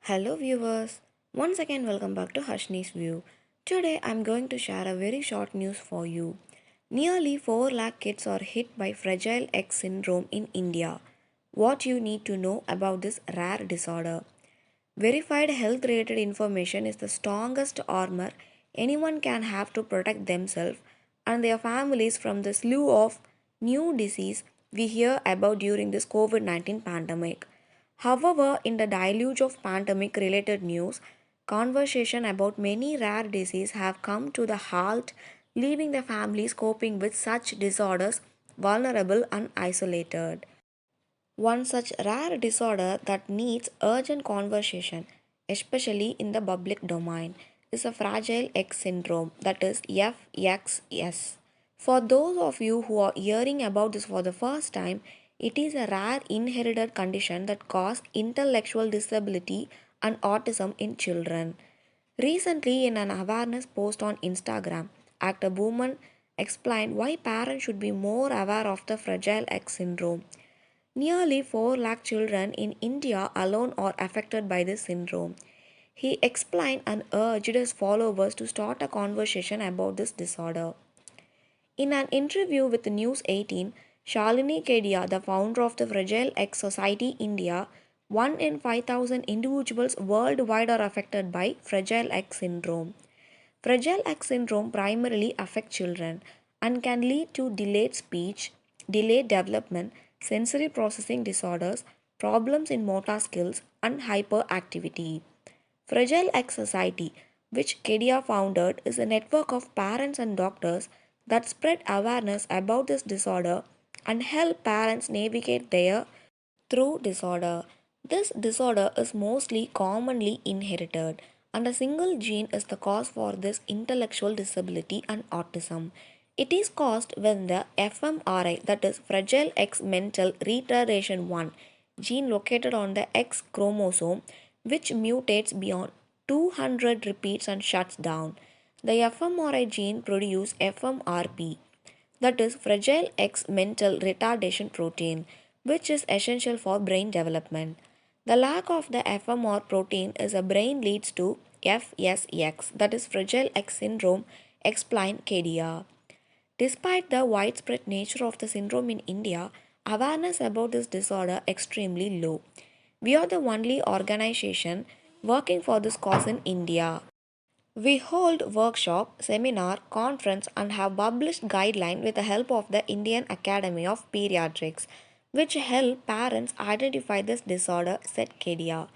Hello viewers, once again welcome back to Harsni's View. Today I'm going to share a very short news for you. Nearly 4 lakh kids are hit by Fragile X syndrome in India. What you need to know about this rare disorder. Verified health related information is the strongest armor anyone can have to protect themselves and their families from the slew of new disease we hear about during this COVID 19 pandemic. However, in the deluge of pandemic related news, conversation about many rare diseases have come to the halt, leaving the families coping with such disorders vulnerable and isolated. One such rare disorder that needs urgent conversation, especially in the public domain, is a Fragile X syndrome, that is FXS. For those of you who are hearing about this for the first time, it is a rare inherited condition that causes intellectual disability and autism in children. Recently, in an awareness post on Instagram, actor Bowman explained why parents should be more aware of the Fragile X syndrome. Nearly 4 lakh children in India alone are affected by this syndrome. He explained and urged his followers to start a conversation about this disorder. In an interview with News 18, Shalini Kedia, the founder of the Fragile X Society India, 1 in 5,000 individuals worldwide are affected by Fragile X syndrome. Fragile X syndrome primarily affects children and can lead to delayed speech, delayed development, sensory processing disorders, problems in motor skills, and hyperactivity. Fragile X Society, which Kedia founded, is a network of parents and doctors that spread awareness about this disorder and help parents navigate their through disorder. This disorder is mostly commonly inherited, and a single gene is the cause for this intellectual disability and autism. It is caused when the fMRI, that is Fragile X mental retardation 1 gene located on the X chromosome, which mutates beyond 200 repeats and shuts down. The fMRI gene produces FMRP, that is Fragile X mental retardation protein, which is essential for brain development. The lack of the FMR protein is a brain leads to FSX, that is Fragile X syndrome, explained Kedia. Despite the widespread nature of the syndrome in India, awareness about this disorder extremely low. We are the only organization working for this cause in India. We hold workshop, seminar, conference and have published guideline with the help of the Indian Academy of Pediatrics, which help parents identify this disorder, said Kedia.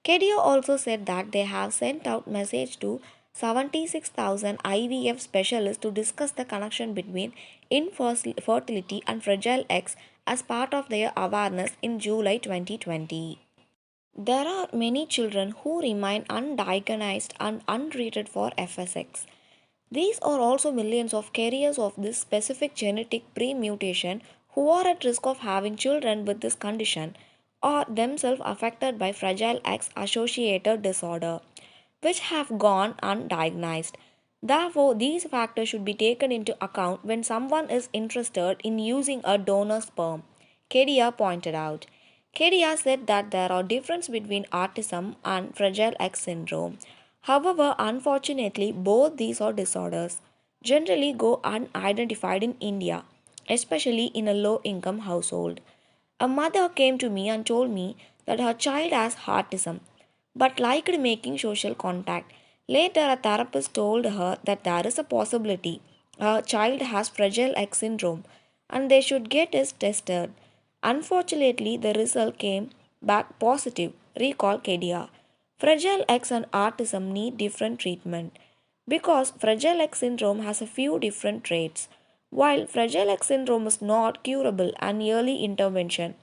Kedia also said that they have sent out message to 76,000 IVF specialists to discuss the connection between infertility and Fragile X as part of their awareness in July 2020. There are many children who remain undiagnosed and untreated for FSX. These are also millions of carriers of this specific genetic pre-mutation who are at risk of having children with this condition or themselves affected by Fragile X associated disorder, which have gone undiagnosed. Therefore, these factors should be taken into account when someone is interested in using a donor sperm, Kedia pointed out. Kedia said that there are differences between autism and Fragile X syndrome. However, unfortunately, both these are disorders generally go unidentified in India, especially in a low income household. A mother came to me and told me that her child has autism but liked making social contact. Later, a therapist told her that there is a possibility her child has Fragile X syndrome and they should get it tested. Unfortunately, the result came back positive, recalled Kedia. Fragile X and autism need different treatment because Fragile X syndrome has a few different traits. While Fragile X syndrome is not curable and early intervention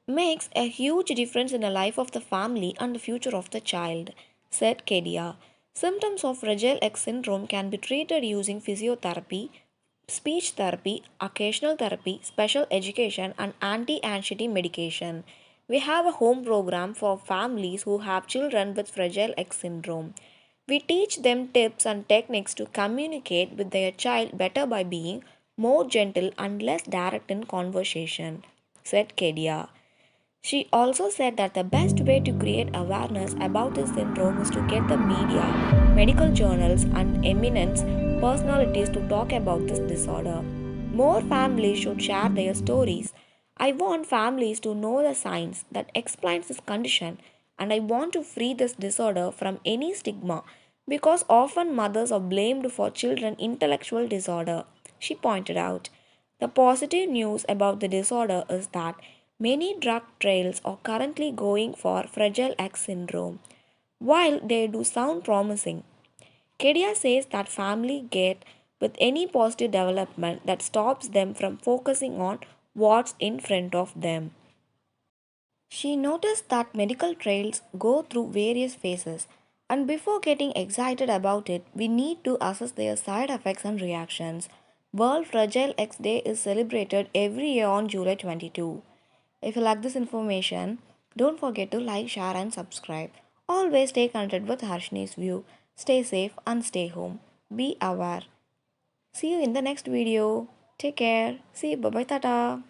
makes a huge difference in the life of the family and the future of the child, said Kedia. Symptoms of Fragile X syndrome can be treated using physiotherapy, speech therapy, occasional therapy, special education, and anti anxiety medication. We have a home program for families who have children with Fragile X syndrome. We teach them tips and techniques to communicate with their child better by being more gentle and less direct in conversation, said Kedia. She also said that the best way to create awareness about this syndrome is to get the media, medical journals, and eminent personalities to talk about this disorder. More families should share their stories. I want families to know the science that explains this condition, and I want to free this disorder from any stigma because often mothers are blamed for children's intellectual disorder, she pointed out. The positive news about the disorder is that many drug trials are currently going for Fragile X syndrome. While they do sound promising, Kedia says that families get with any positive development that stops them from focusing on what's in front of them. She noticed that medical trials go through various phases, and before getting excited about it, we need to assess their side effects and reactions. World Fragile X Day is celebrated every year on July 22. If you like this information, don't forget to like, share, and subscribe. Always stay connected with Harsni's View. Stay safe and stay home. Be aware. See you in the next video. Take care. See you. Bye bye. Tata.